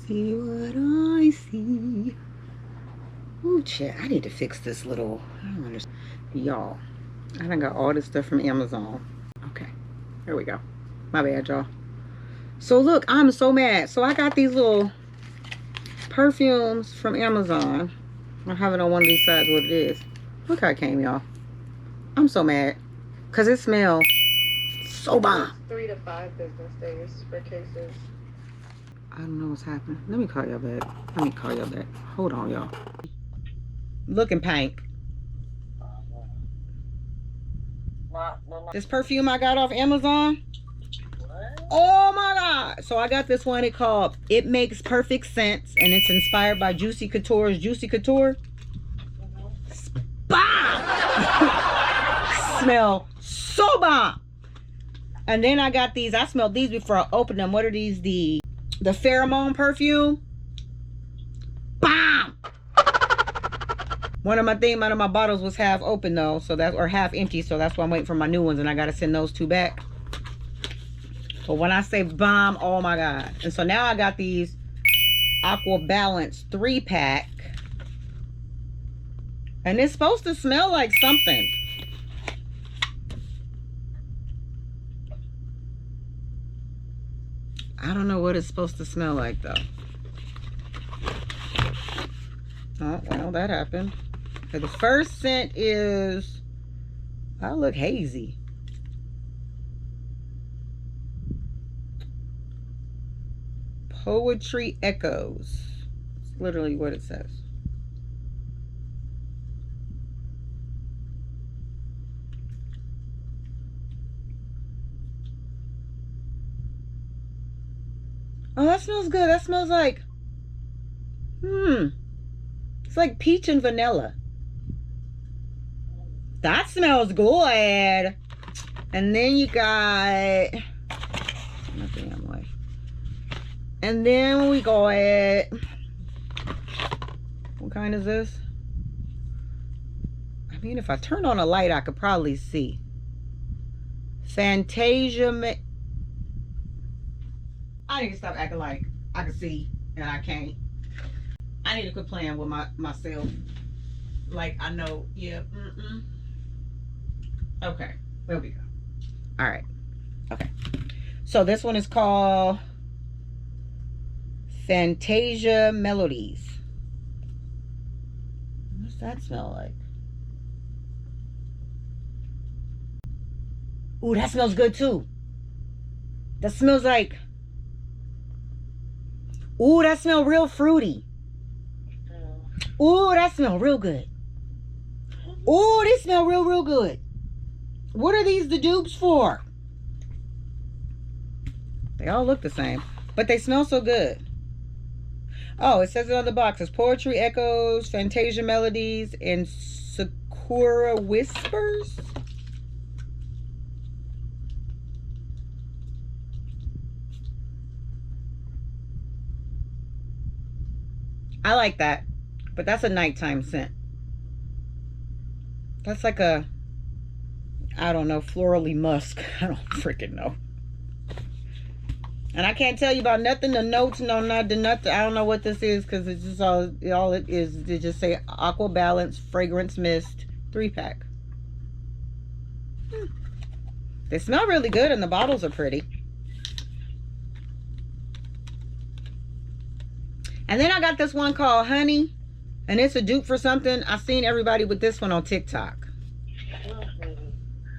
see what I see. Ooh, shit, I need to fix this little, I don't understand. Y'all, I done got all this stuff from Amazon. Okay, there we go. My bad, y'all. So look, I'm so mad. So I got these little perfumes from Amazon. I have it on one of these sides what it is. Look how it came, y'all. I'm so mad. Because it smells so bomb. 3 to 5 business days for cases. I don't know what's happening. Let me call y'all back. Let me call y'all back. Hold on, y'all. Looking pink. This perfume I got off Amazon. Oh my god. So I got this one. It called It Makes Perfect Sense. And it's inspired by Juicy Couture's Juicy Couture. Bomb! Smell so bomb. And then I got these. I smelled these before I opened them. What are these? The PHAROMONE perfume. Bomb! One of my bottles was half open though, so that, or half empty, so that's why I'm waiting for my new ones, and I gotta send those 2 back. But when I say bomb, oh my god. And so now I got these AQUA Balance 3-pack, and it's supposed to smell like something. I don't know what it's supposed to smell like though. Oh, well, that happened. Okay, the first scent is, I look hazy. Poetry Echoes. It's literally what it says. Oh, that smells good. That smells like, it's like peach and vanilla. That smells good. And then you got, and then we got, what kind is this? I mean, if I turn on a light, I could probably see. Fantasia. I need to stop acting like I can see and I can't. I need to quit playing with myself. Like I know, yeah. Okay, there we go. All right. Okay. So this one is called Fantasia Melodies. What's that smell like? Ooh, that smells good too. That smells like, ooh, that smells real fruity. Ooh, that smells real good. Ooh, they smell real good. What are these the dupes for? They all look the same, but they smell so good. Oh, it says it on the box. It's Poetry Echoes, Fantasia Melodies, and Sakura Whispers. I like that, but that's a nighttime scent. That's like a, I don't know, florally musk. I don't freaking know. And I can't tell you about nothing, the notes, no, not the nothing. I don't know what this is because it's just all it is. They just say AQUA Balance Fragrance Mist 3-pack. They smell really good and the bottles are pretty. And then I got this one called Honey, and it's a dupe for something. I've seen everybody with this one on TikTok.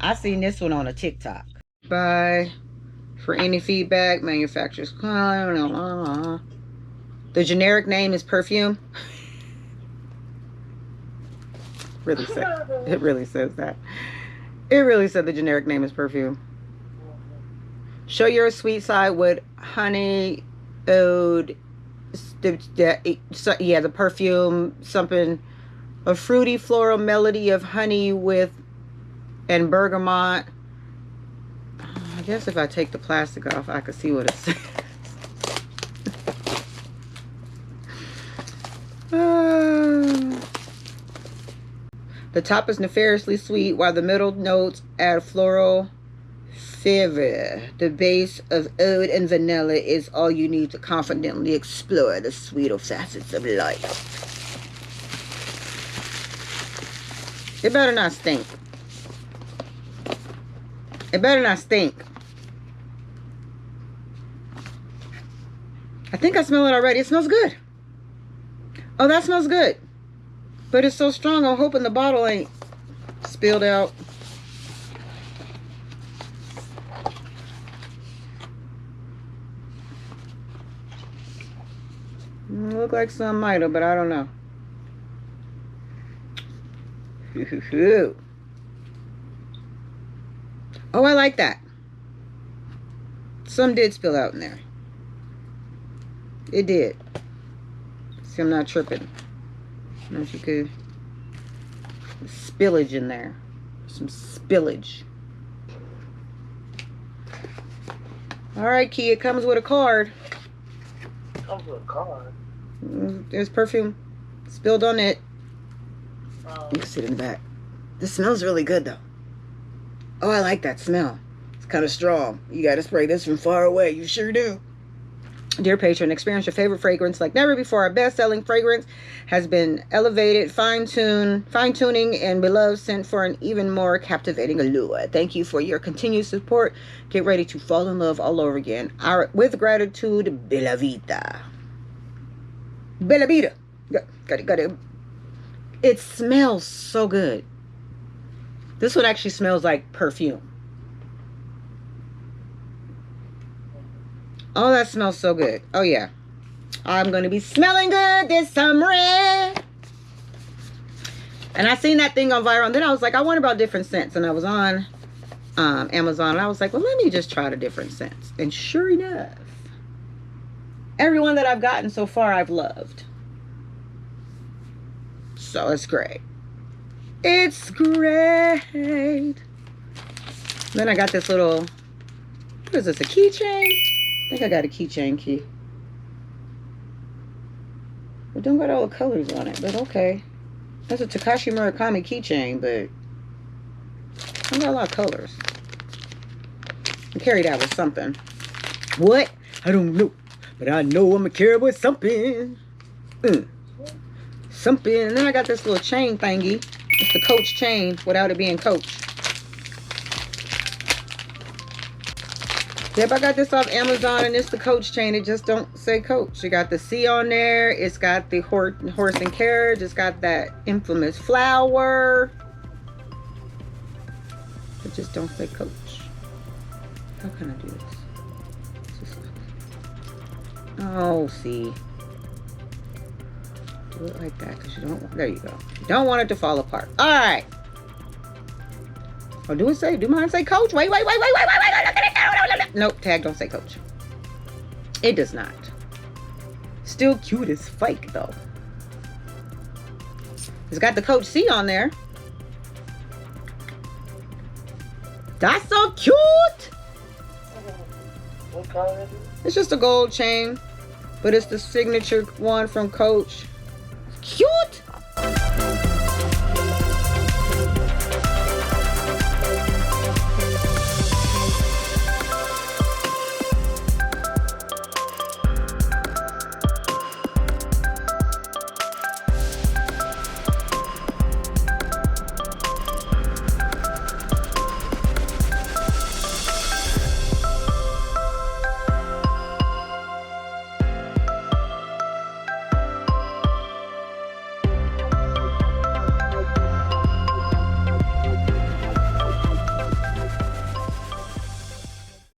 I seen this one on a TikTok. Bye. For any feedback, manufacturers. The generic name is Perfume. Really said. It really says that. It really said the generic name is Perfume. Show your sweet side with honey ode. Yeah, the perfume, something, a fruity floral melody of honey with and bergamot. I guess if I take the plastic off, I could see what it says. The top is nefariously sweet, while the middle notes add floral Fever. The base of oud and vanilla is all you need to confidently explore the sweeter facets of life. It better not stink. It better not stink. I think I smell it already. It smells good. Oh, that smells good. But it's so strong, I'm hoping the bottle ain't spilled out. Look like some might have, but I don't know. Oh, I like that. Some did spill out in there. It did. See, I'm not tripping. I don't know if you could. Spillage in there. Some spillage. Alright, Key, it comes with a card. Comes with a card. There's perfume spilled on it. You can sit in the back. This smells really good, though. Oh, I like that smell. It's kind of strong. You got to spray this from far away. You sure do. Dear patron, experience your favorite fragrance like never before. Our best-selling fragrance has been elevated, fine-tuning, and beloved scent for an even more captivating allure. Thank you for your continued support. Get ready to fall in love all over again. With gratitude, Bella Vita. Bella Vita. Got it. It smells so good. This one actually smells like perfume. Oh, that smells so good. Oh, yeah. I'm going to be smelling good this summer. And I seen that thing on viral. And then I was like, I wonder about different scents. And I was on Amazon. And I was like, well, let me just try the different scents. And sure enough, everyone that I've gotten so far, I've loved. So it's great. It's great. Then I got this little, what is this, a keychain? I think I got a keychain key. It don't got all the colors on it, but okay. That's a Takashi Murakami keychain, but I got a lot of colors. I carry that with something. What? I don't know, but I know I'm gonna carry it with something. Something. And then I got this little chain thingy. It's the Coach chain without it being Coach. Yep, I got this off Amazon, and it's the Coach chain. It just don't say Coach. You got the C on there. It's got the horse and carriage. It's got that infamous flower. It just don't say Coach. How can I do this? Oh, see. Do it like that, because you don't. There you go. You don't want it to fall apart. All right. Oh, do mine say Coach? Wait. Nope, tag don't say Coach. It does not. Still cute as fake, though. It's got the Coach C on there. That's so cute. What color is it? It's just a gold chain, but it's the signature one from Coach. Cute.